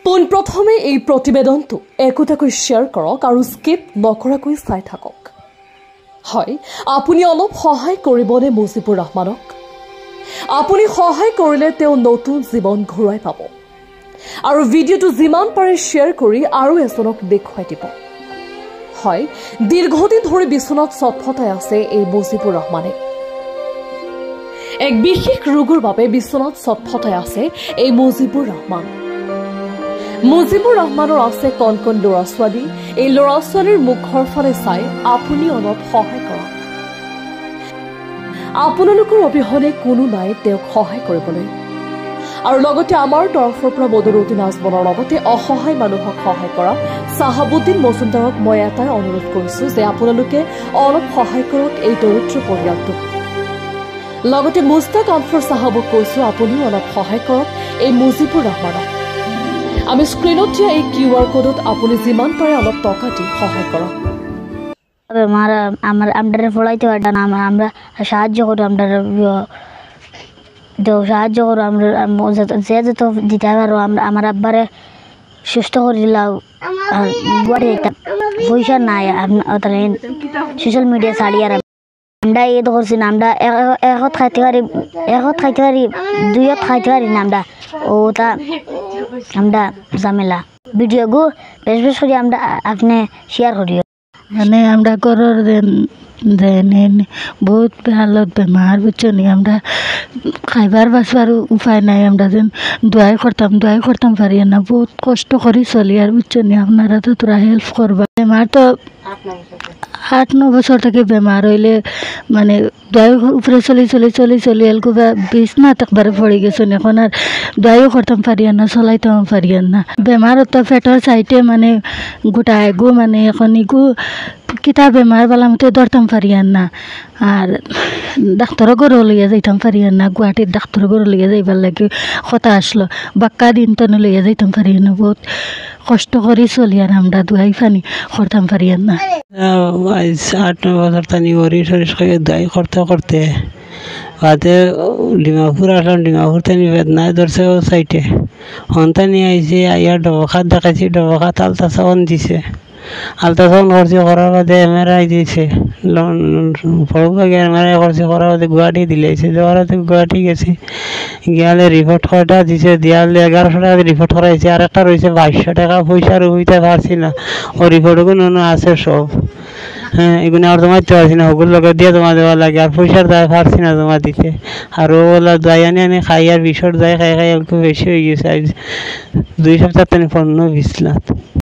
পোনপ্ৰথমে এই প্ৰতিবেদনটো একোটাকৈ শ্বেয়াৰ কৰক আৰু স্কিপ নকৰাকৈ চাই থাকক। হয়, আপুনি অলপ সহায় কৰিবনে মুজিবুৰ ৰহমানক? আপুনি সহায় কৰিলে তেওঁ নতুন জীৱন ঘূৰাই পাব আৰু ভিডিঅ'টো যিমান পাৰে শ্বেয়াৰ কৰি আৰু এজনক দেখুৱাই দিব। হয়, দীৰ্ঘদিন ধৰি বিচনাত চটফটাই আছে এই মুজিবুৰ ৰহমানে। এক বিশেষ ৰোগৰ বাবে বিচনাত চটফটাই আছে এই মুজিবুৰ ৰহমান। মুজিবুৰ ৰহমানৰ আছে কণ কণ ল'ৰা ছোৱালী। এই ল'ৰা ছোৱালীৰ মুখৰ ফালে চাই আপুনি অলপ সহায় কৰক। আপোনালোকৰ অবিহনে কোনো নাই তেওঁক সহায় কৰিবলৈ। আৰু লগতে আমাৰ তৰফৰ পৰা বদৰুদ্দিন আজমলৰ লগতে অসহায় মানুহক সহায় কৰা চাহাবুদ্দিন মজুমদাৰক মই এটাই অনুৰোধ কৰিছো যে আপোনালোকে অলপ সহায় কৰক এই দৰিদ্ৰ পৰিয়ালটোক। লগতে মুস্তাক আনফৰ চাহাবক কৈছো আপুনিও অলপ সহায় কৰক এই মুজিবুৰ ৰহমানক। আমি স্ক্ৰিনত দিয়া এই QR কোডত আপুনি যিমান পাৰে অলপ টকা দি সহায় করক। আমরা পড়াইতে পারতাম না, আমরা সাহায্য করো, আমরা সাহায্য করো, আমরা যে যত দিতে পারো আমার আব্বারে সুস্থ করে দিলাম। পয়সা নাই সোশ্যাল মিডিয়া ছাড়ি আর আমরা এই তো করছি না, আমরা একত খাইতে পারি দুইত খাইতে পারি না। আমরা ওটা আমরা ঝামেলা ভিডিও গো বেশ করে আমরা আপনি শেয়ার করিও। মানে আমরা করার দেন বহুত হালত বেমার বুঝছনি, আমরা খাইবার বাঁচবার উপায় নাই। আমরা যেন দোয়াই করতাম পারি না, বহুত কষ্ট করি চলি আর বুঝছনি। আপনারা তো তোরা হেল্প করবা। বেমার তো 8-9 বছর থেকে বেমার হইলে মানে দোয়াই উপরে চলি এলকু বিছনাত একবারে পড়ে গেছেন। এখন আর দোয়াইও করতাম পারি না, চলাইতাম পারি না। বেমার তো পেটের সাইডে মানে গোটায় গো, মানে এখন ইগু কিতা বেমার বেলা মতো ধরতাম পারি না। আর ডাক্তার ঘরে লইয়া যাইতাম পারি না, গুয়াহাটির ডাক্তার ঘরে লইয়া যাইবার লাগে কথা আসলো। বাক্কা দিন তো লইয়া যাইতাম পারি না, বহুত কষ্ট করি চলি আর আমরা দোয়াই পানি করতাম পারি না। 8-9 বছর তানি ওরিস খাইয়ে দোয়াই করতে বাদে ডিমাপুর আসলাম। ডিমাপুর তানি বেদনায় ধরছে ও সাইটে হন্তানি আইসে আইয়া ডবখাত দেখাইছি, ডবখাত আলট্রাসাউন্ড দিছে। আলট্রাসাউন্ড করছে, করার বাদে MRI দিয়েছে, MRI করছে, করার বাদে গুয়াহাটি দিলেছে। দেওয়ার বাদে গুয়াহাটি গেছি, গিয়ালে রিপোর্ট কয়টা দিছে, দিয়ালে 1100 টাকা রিপোর্ট করাইছে। আর একটা রয়েছে 2200 টাকা, পয়সার হইতে পারছি না। ও রিপোর্টগুলো আছে সব, হ্যাঁ এগুলো আর তোমার পারছি না, ওগুলো লগে দিয়ে তোমার দেওয়া লাগে। আর পয়সার দায় পারছি না তোমার দিতে। আর ও বলা দায় আনি খাই, আর বিষর দায় খাই একটু বেশি হয়ে গেছে। 2 সপ্তাহ 15 20 লাখ।